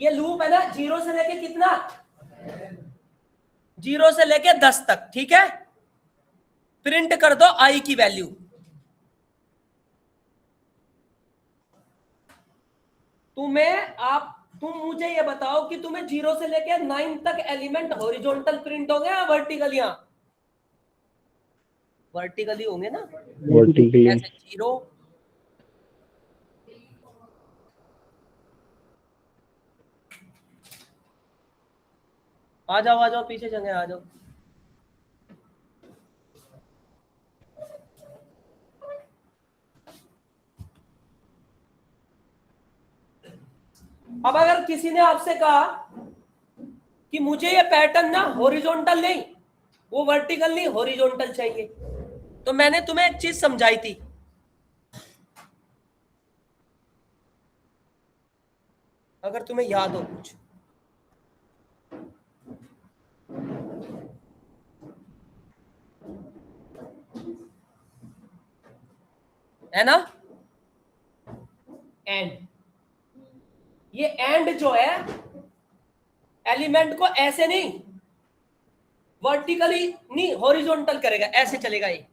ये लूप है ना, 0 से लेके कितना, 0 से लेके 10 तक, ठीक है। प्रिंट कर दो आई की वैल्यू। तुम मुझे ये बताओ कि तुम्हें 0 से लेके 9 तक एलिमेंट हॉरिजॉन्टल प्रिंट होंगे या वर्टिकल? या वर्टिकली होंगे ना, वर्टिकली। ऐसे 0, आ जाओ पीछे जगह आ जाओ। अब अगर किसी ने आपसे कहा कि मुझे ये पैटर्न ना हॉरिजॉन्टल नहीं, वो वर्टिकल नहीं हॉरिजॉन्टल चाहिए, तो मैंने तुम्हें एक चीज समझाई थी, अगर तुम्हें याद हो कुछ। है ना, एंड, ये एंड जो है एलिमेंट को ऐसे नहीं, वर्टिकली नहीं, हॉरिजॉन्टल करेगा, ऐसे चलेगा ये।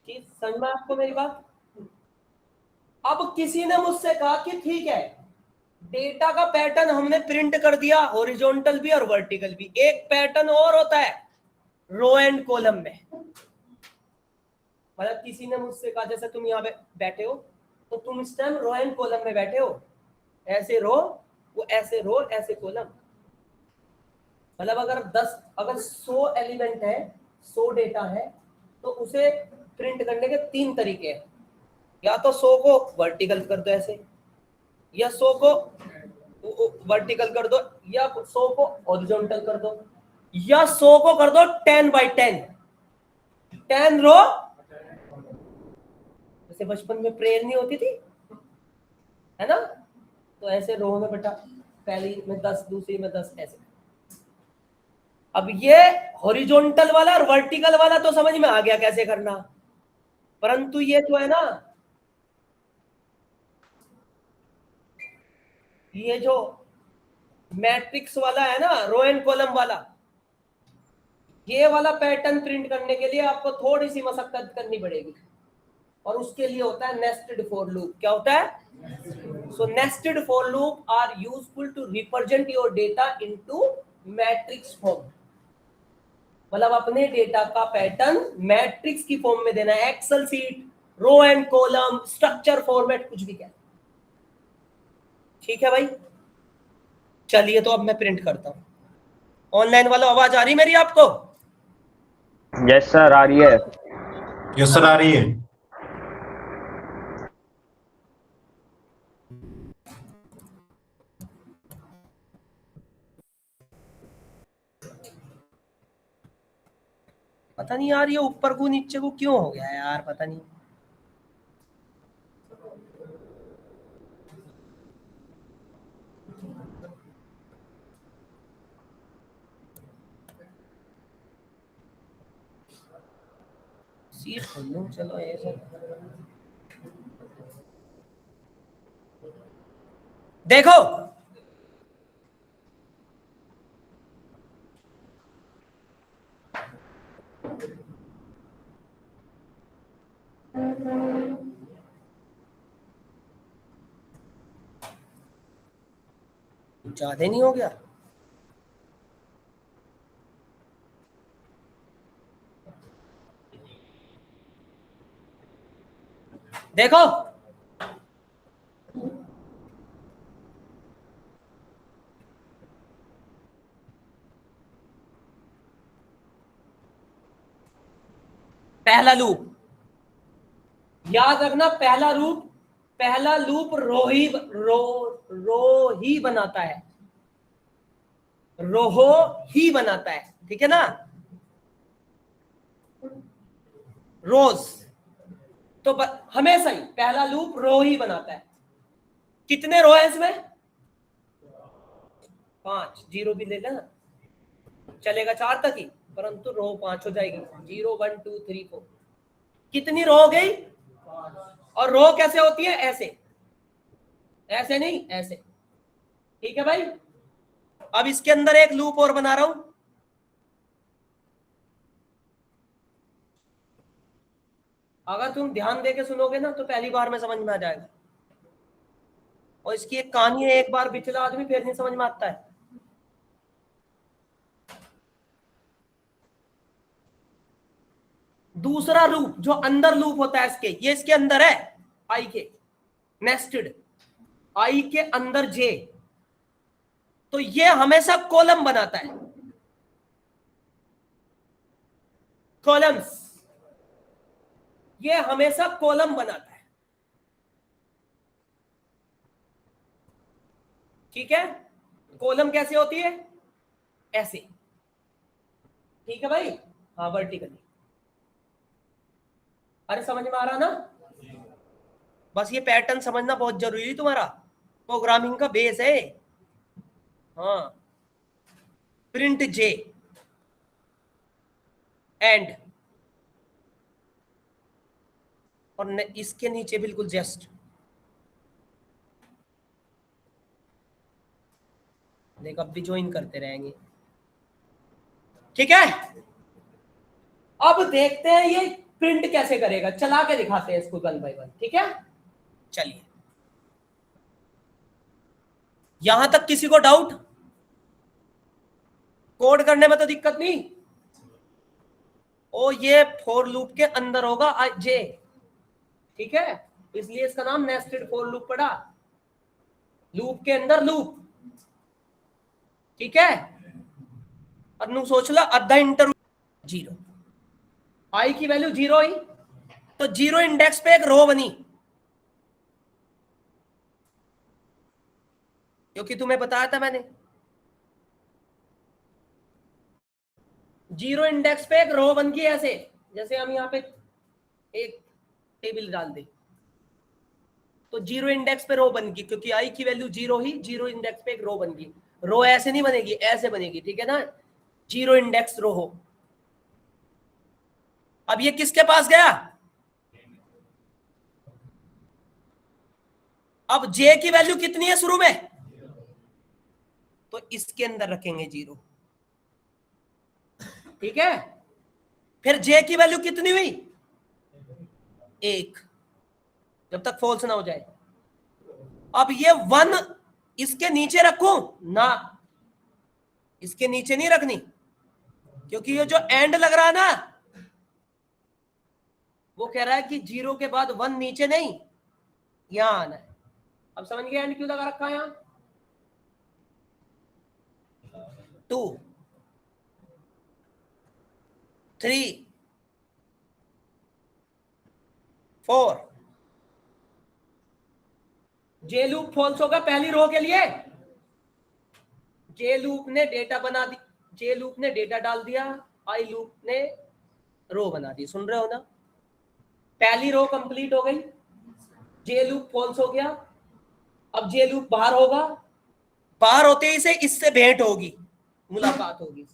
ठीक, समझ में आपको मेरी बात? अब किसी ने मुझसे कहा कि ठीक है, डेटा का पैटर्न हमने प्रिंट कर दिया, हॉरिजॉन्टल भी और वर्टिकल भी, एक पैटर्न और होता है रो एंड कॉलम में। मतलब किसी ने मुझसे कहा, जैसे तुम यहाँ पे बैठे हो, तो तुम इस टाइम रो एंड कॉलम में बैठे हो, ऐसे रो, वो ऐसे रो, ऐसे कॉलम। मतलब अगर 100 एलिमेंट है, 100 डेटा है, तो उसे प्रिंट करने के 3 तरीके हैं। या तो 100 को वर्टिकल कर दो ऐसे, या 100 को वर्टिकल कर दो, या 100 को हॉरिजॉन्टल कर दो, या 100 को कर दो 10 बाई 10 रो। जैसे बचपन में प्रेयर नहीं होती थी, है ना, तो ऐसे रो में बेटा, पहली में 10, दूसरी में 10, ऐसे। अब ये हॉरिजॉन्टल वाला और वर्टिकल वाला तो समझ में आ गया कैसे करना, परंतु ये जो है ना, ये जो मैट्रिक्स वाला है ना, रो एंड कॉलम वाला, ये वाला पैटर्न प्रिंट करने के लिए आपको थोड़ी सी मशक्कत करनी पड़ेगी, और उसके लिए होता है नेस्टेड फॉर लूप। क्या होता है? So nested for loop are useful to represent your data into matrix form. मतलब अपने डेटा का पैटर्न मैट्रिक्स की फॉर्म में देना है, excel sheet, row and column, structure format, कुछ भी क्या। ठीक है भाई, चलिए तो अब मैं प्रिंट करता हूं। ऑनलाइन वाला आवाज आ रही मेरी आपको? यस सर, आ रही है। यस सर, आ रही है। पता नहीं यार, ये ऊपर को नीचे को क्यों हो गया यार, पता नहीं। सीट खोल लूं, चलो ये सब देखो। ज्यादा नहीं हो गया? देखो, पहला लूप याद रखना, पहला लूप रो ही बनाता है, रोहो ही बनाता है, ठीक है ना, रोज। तो हमेशा ही पहला लूप रो ही बनाता है। कितने रो है इसमें? 5, 0 भी ले लेना, चलेगा 4 तक ही, परंतु रो 5 हो जाएगी, 0 1 2 3 4। कितनी रो हो गई? और रो कैसे होती है? ऐसे, ऐसे नहीं, ऐसे। ठीक है भाई। अब इसके अंदर एक लूप और बना रहा हूं। अगर तुम ध्यान देके सुनोगे ना तो पहली बार में समझ में आ जाएगा। और इसकी एक कहानी है, एक बार पिछला आदमी फिर नहीं समझ में आता है। दूसरा लूप जो अंदर लूप होता है इसके, ये इसके अंदर है, आई के नेस्टेड, आई के अंदर जे, तो ये हमेशा कॉलम बनाता है, कॉलम्स, ये हमेशा कॉलम बनाता है। ठीक है, कॉलम कैसे होती है? ऐसे। ठीक है भाई, हाँ वर्टिकली। अरे समझ में आ रहा ना? बस ये पैटर्न समझना बहुत जरूरी है, तुम्हारा प्रोग्रामिंग का बेस है। हाँ, प्रिंट जे एंड, और इसके नीचे बिल्कुल जस्ट, देख अब भी ज्वाइन करते रहेंगे। ठीक है, अब देखते हैं ये प्रिंट कैसे करेगा, चला के दिखाते हैं इसको वन बाय वन। ठीक है, चलिए। यहां तक किसी को डाउट? कोड करने में तो दिक्कत नहीं? ओ ये फॉर लूप के अंदर होगा जे। ठीक है, इसलिए इसका नाम नेस्टेड फॉर लूप पड़ा, लूप के अंदर लूप। ठीक है, अनु सोच लो, अद्धा इंटर 0, आई की वैल्यू 0 ही, तो 0 इंडेक्स पे एक रो बनी, क्योंकि तुम्हें बताया था मैंने, 0 इंडेक्स पे एक रो बन गई। ऐसे जैसे हम यहाँ पे एक टेबल डाल दे तो 0 इंडेक्स पे रो बन गई, क्योंकि आई की वैल्यू 0 ही, 0 इंडेक्स पे एक रो बन गई। रो ऐसे नहीं बनेगी, ऐसे बनेगी। ठीक है ना, 0 इंडेक्स रो हो। अब ये किसके पास गया? अब जे की वैल्यू कितनी है शुरू में? तो इसके अंदर रखेंगे 0। ठीक है, फिर जे की वैल्यू कितनी हुई? 1, जब तक फॉल्स ना हो जाए। अब ये 1 इसके नीचे रखूं ना, इसके नीचे नहीं रखनी, क्योंकि ये जो एंड लग रहा है ना, वो कह रहा है कि 0 के बाद 1 नीचे नहीं, यहां आना है। अब समझ गए एंड क्यों लगा रखा है? यहां 2 3 4, जे लूप फॉल्स होगा पहली रो के लिए। जे लूप ने डेटा बना दी, जे लूप ने डेटा डाल दिया, आई लूप ने रो बना दी। सुन रहे हो ना? पहली रो कंप्लीट हो गई, जे लूप फॉल्स हो गया। अब जे लूप बाहर होगा, बाहर होते ही से इससे भेंट होगी, मुलाकात होगी।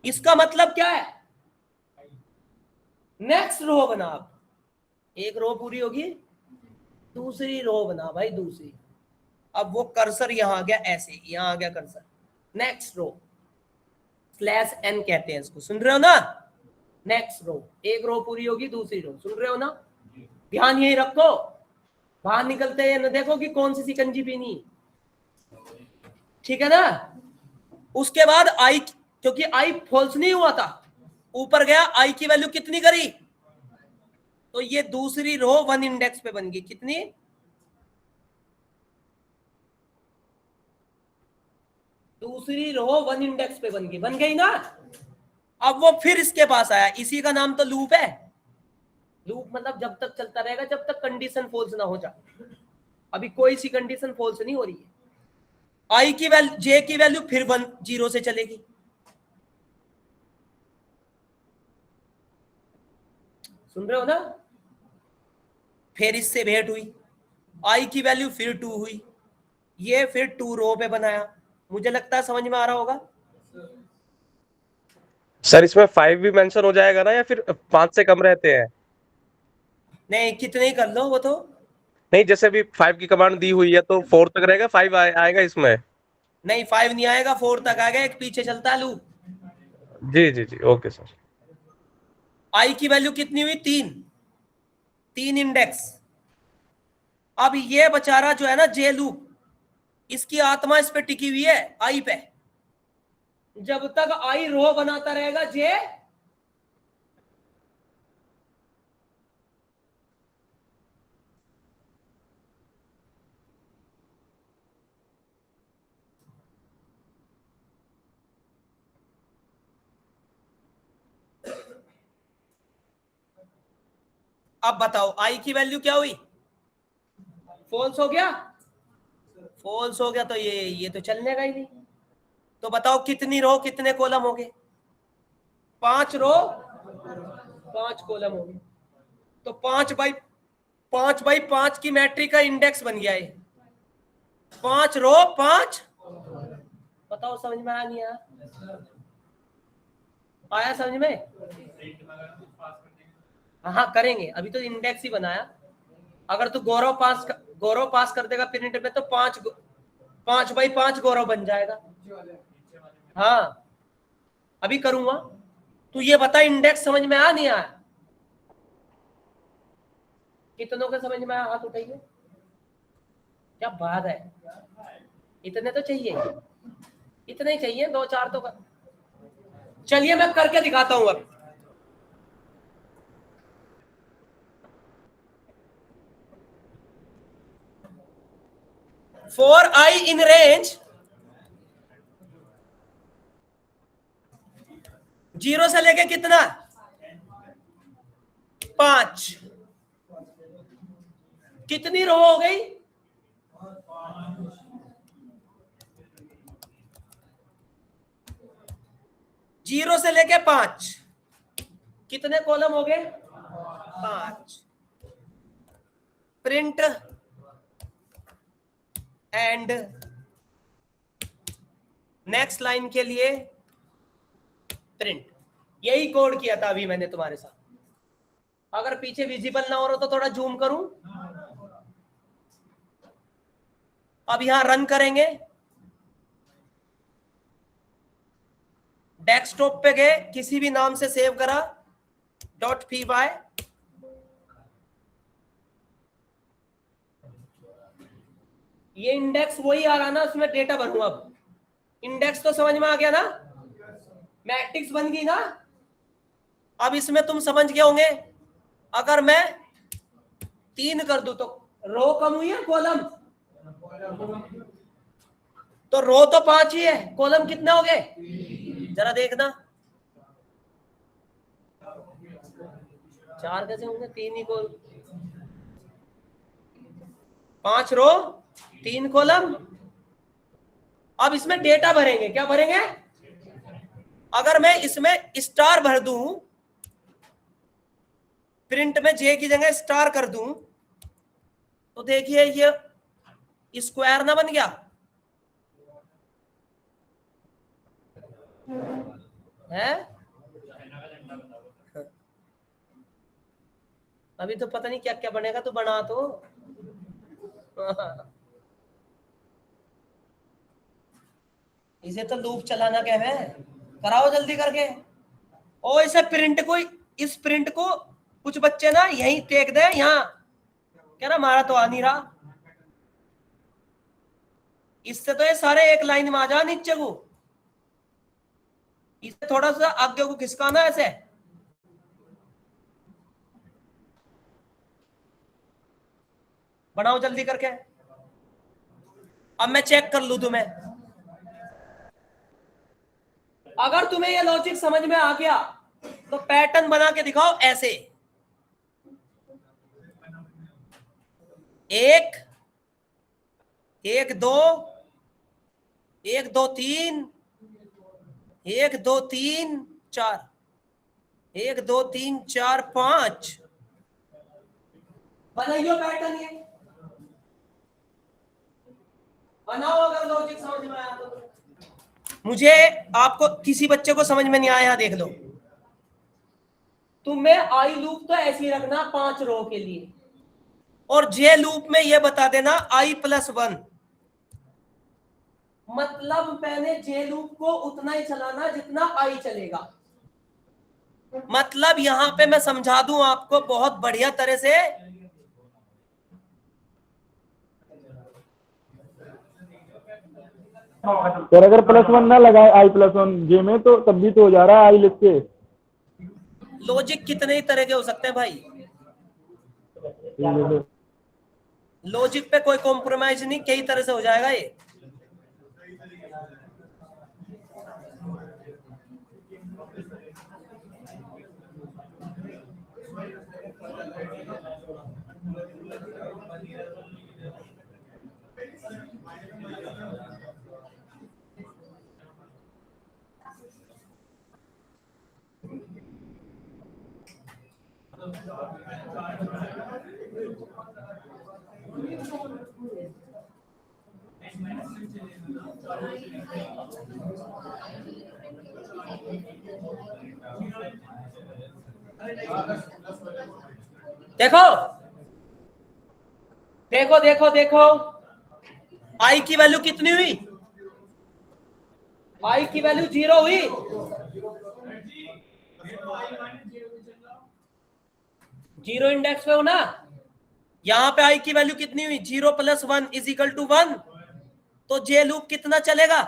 इसका मतलब क्या है? नेक्स्ट रो बना। अब एक रो पूरी होगी, दूसरी रो बना भाई, दूसरी। अब वो कर्सर यहां आ गया, ऐसे यहां आ गया कर्सर, नेक्स्ट रो, /n कहते हैं इसको। सुन रहे हो ना? नेक्स्ट रो, एक रो पूरी होगी, दूसरी रो। सुन रहे हो ना? ध्यान यही रखो, बाहर निकलते हैं न देखो कि कौन सी सिकंजी पीनी। ठीक है ना? उसके बाद आई, क्योंकि आई फॉल्स नहीं हुआ था, ऊपर गया, आई की वैल्यू कितनी करी? तो ये दूसरी रो 1 इंडेक्स पे बन गई। कितनी? दूसरी रो 1 इंडेक्स पे बन गई, बन गई ना? अब वो फिर इसके पास आया, इसी का नाम तो लूप है। लूप मतलब जब तक चलता रहेगा जब तक कंडीशन फॉल्स ना हो जाए। अभी कोई सी कंडीशन फॉल्स नहीं हो रही है। आई की वैल्यू, जे की वैल्यू फिर 1 0 से चलेगी। सुन रहे हो ना? फिर इससे भेंट हुई, आई की वैल्यू फिर 2 हुई, ये फिर 2 रो पे बनाया। मुझे लगता है समझ में आ रहा होगा। सर इसमें 5 भी मेंशन हो जाएगा ना, या फिर 5 से कम रहते हैं? नहीं, कितने ही कर लो वो तो। नहीं, जैसे अभी 5 की कमांड दी हुई है तो 4 तक रहेगा, 5 आएगा इसमें? नहीं, 5 नहीं आएगा, 4 तक आएगा, एक पीछे चलता है लूप। जी जी जी, ओके सर। आई की वैल्यू कितनी हुई? 3 इंडेक्स। अब ये बेचारा जो है ना जे लूप, इसकी आत्मा इस पे टिकी हुई है, आई पे। जब तक आई रो बनाता रहेगा जे अब बताओ आई की वैल्यू क्या हुई? फॉल्स हो गया। फॉल्स हो गया तो ये तो चलने का ही नहीं। तो बताओ कितनी रो कितने कॉलम हो गए? 5 रो 5 कॉलम हो गए। तो 5 बाई 5 की मैट्रिक का इंडेक्स बन गया है। 5 रो 5। बताओ समझ में आया नहीं आया? आया समझ में? हाँ करेंगे, अभी तो इंडेक्स ही बनाया। अगर तू गौरव पास कर देगा प्रिंट में तो 5 बाई 5 गौरव बन जाएगा। हाँ अभी करूंगा। तू ये बता इंडेक्स समझ में आया नहीं आया? कितनों के समझ में आया? हाथ उठाइए। क्या बात है, इतने तो चाहिए, इतने ही चाहिए, 2-4 तो कर। चलिए मैं करके दिखाता हूं अब। For I in range 0 से लेके कितना? 5। कितनी रो हो गई? 0 से लेके 5। कितने कॉलम हो गए? 5। प्रिंट एंड नेक्स्ट लाइन के लिए प्रिंट। यही कोड किया था अभी मैंने तुम्हारे साथ। अगर पीछे विजिबल ना हो रहा तो थोड़ा जूम करूं। अब यहां रन करेंगे। डेस्कटॉप पे गए, किसी भी नाम से सेव करा .py। ये इंडेक्स वही आ रहा ना, उसमें डेटा भरूं। अब इंडेक्स तो समझ में आ गया ना, मैट्रिक्स बन गई ना। अब इसमें तुम समझ गए होंगे, अगर मैं 3 कर दूं तो रो कम हुई है, कॉलम तो रो तो 5 ही है, कॉलम कितने हो गए? जरा देखना। 4 कैसे होंगे? 3 ही कॉलम, 5 रो 3 कॉलम। अब इसमें डेटा भरेंगे। क्या भरेंगे? अगर मैं इसमें स्टार भर दूं, प्रिंट में जे की जगह स्टार कर दूं, तो देखिए ये स्क्वायर ना बन गया है? अभी तो पता नहीं क्या क्या बनेगा, तो बना तो। इसे तो लूप चलाना क्या है, कराओ जल्दी करके। और इसे प्रिंट को, इस प्रिंट को कुछ बच्चे ना यहीं टेक दे, यहाँ क्या ना, हमारा तो आ नहीं रहा। इससे तो ये सारे एक लाइन में आ जा नीचे को। इसे थोड़ा सा आगे को खिसकाना ऐसे। बनाओ जल्दी करके। अब मैं चेक कर लू तुम्हें। अगर तुम्हें ये लॉजिक समझ में आ गया तो पैटर्न बना के दिखाओ ऐसे। 1 1 2 1 2 3 1 2 3 4 1 2 3 4 5। बनाइयो पैटर्न ये, बनाओ अगर लॉजिक समझ में आया तो। मुझे आपको किसी बच्चे को समझ में नहीं आया, देख लो। तुम्हें आई लूप तो ऐसे ही रखना 5 रो के लिए, और जे लूप में ये बता देना i+1। मतलब मैंने जे लूप को उतना ही चलाना जितना आई चलेगा। मतलब यहां पे मैं समझा दूं आपको बहुत बढ़िया तरह से। सर अगर +1 ना लगाए i+1 जे में तो तब भी तो हो जा रहा है आई लिख के। लॉजिक कितने ही तरह के हो सकते हैं भाई, लॉजिक पे कोई कॉम्प्रोमाइज नहीं, कई तरह से हो जाएगा ये। देखो देखो देखो देखो, आई की वैल्यू कितनी हुई, आई की वैल्यू 0 हुई। जीरो इंडेक्स पे हो ना, यहां पे आई की वैल्यू कितनी हुई, 0 + 1 = 1। तो जे लूप कितना चलेगा,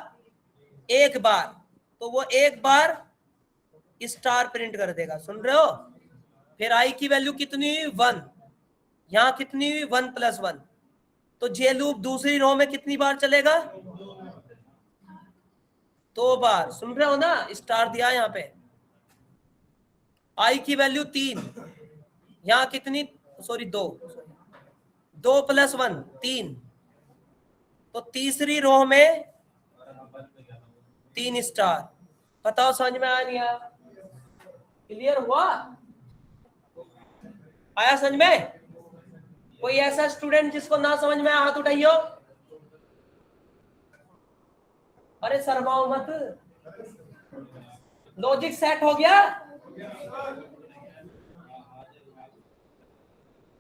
एक बार, तो वो एक बार स्टार प्रिंट कर देगा, सुन रहे हो। फिर आई की वैल्यू कितनी हुई, 1, यहां कितनी हुई, 1 + 1। तो जे लूप दूसरी रो में कितनी बार चलेगा, 2 बार, सुन रहे हो ना, स्टार दिया यहां पे। आई की वैल्यू 3, यहां कितनी, सॉरी 2 + 1 3, तो तीसरी रो में 3 स्टार। बताओ समझ में आया नहीं आया, क्लियर हुआ, आया समझ में। कोई ऐसा स्टूडेंट जिसको ना समझ में आया हाथ उठाइयो। अरे शर्माओ मत, लॉजिक सेट हो गया।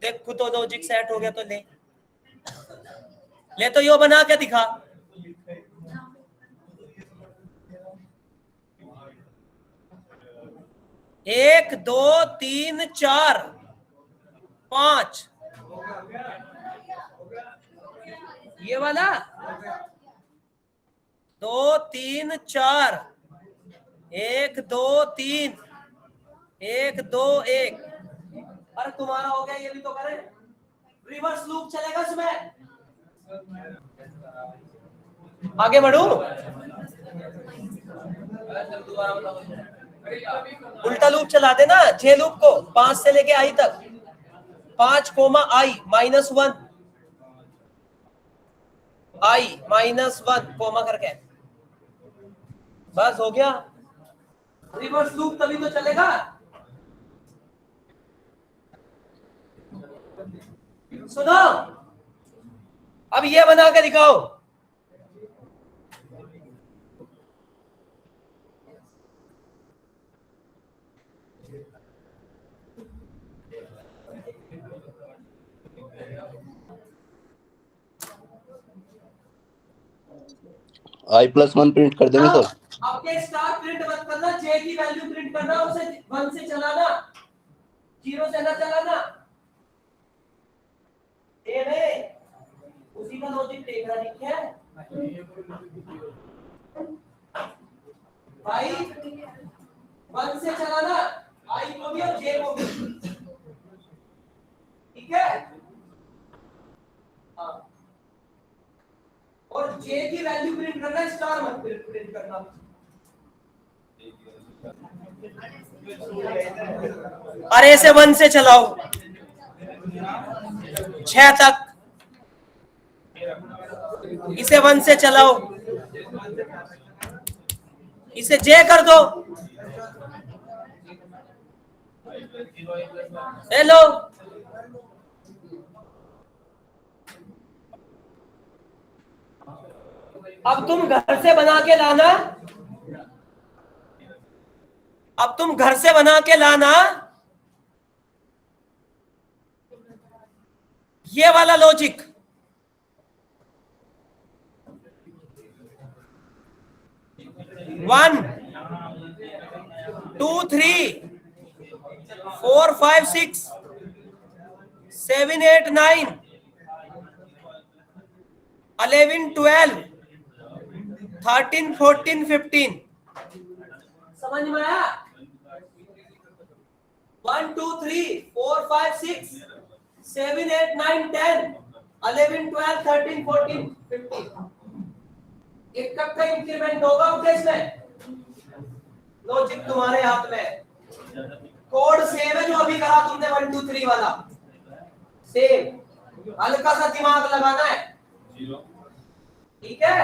देखो तो लॉजिक सेट हो गया तो ले तो यो बना के दिखा। एक, दो, तीन, 4, 5, ये वाला 2, 3, 4, 1, 2, 3, 1, 2, 1। अरे तुम्हारा हो गया, ये भी तो करें। रिवर्स लूप चलेगा इसमें, आगे बढ़ू, उल्टा लूप चला देना जे लूप को 5 से लेके आई तक, 5, i -1, i -1 कोमा करके, बस हो गया। रिवर्स लूप तभी तो चलेगा। सुनो, अब ये बना के दिखाओ। i+1 प्रिंट कर देंगे सर। आपके स्टार प्रिंट मत करना, जे की वैल्यू प्रिंट करना, उसे 1 से चलाना, 0 से ना चलाना। ए में उसी का लॉजिक देखना, ठीक है भाई, 1 से चलाना, आई को भी और जे को भी, ठीक है। हाँ, और जे की वैल्यू प्रिंट करना, स्टार मत प्रिंट करना। अरे इसे 1 से चलाओ 6 तक, इसे 1 से चलाओ, इसे जे कर दो, हेलो। अब तुम घर से बना के लाना, अब तुम घर से बना के लाना ये वाला लॉजिक, वन टू थ्री 4 5 6 7 8 9 11 12 13 14 15 समझ में आया? 1 2 3 4 5 6 7 8 9 10 11 12 13 14 15 एक कब का इंक्रीमेंट होगा उद्देश्य में? लॉजिक तुम्हारे हाथ में, कोड सेम है जो अभी करा तुमने 1 2 3 वाला, सेम, हल्का सा दिमाग लगाना है, ठीक है?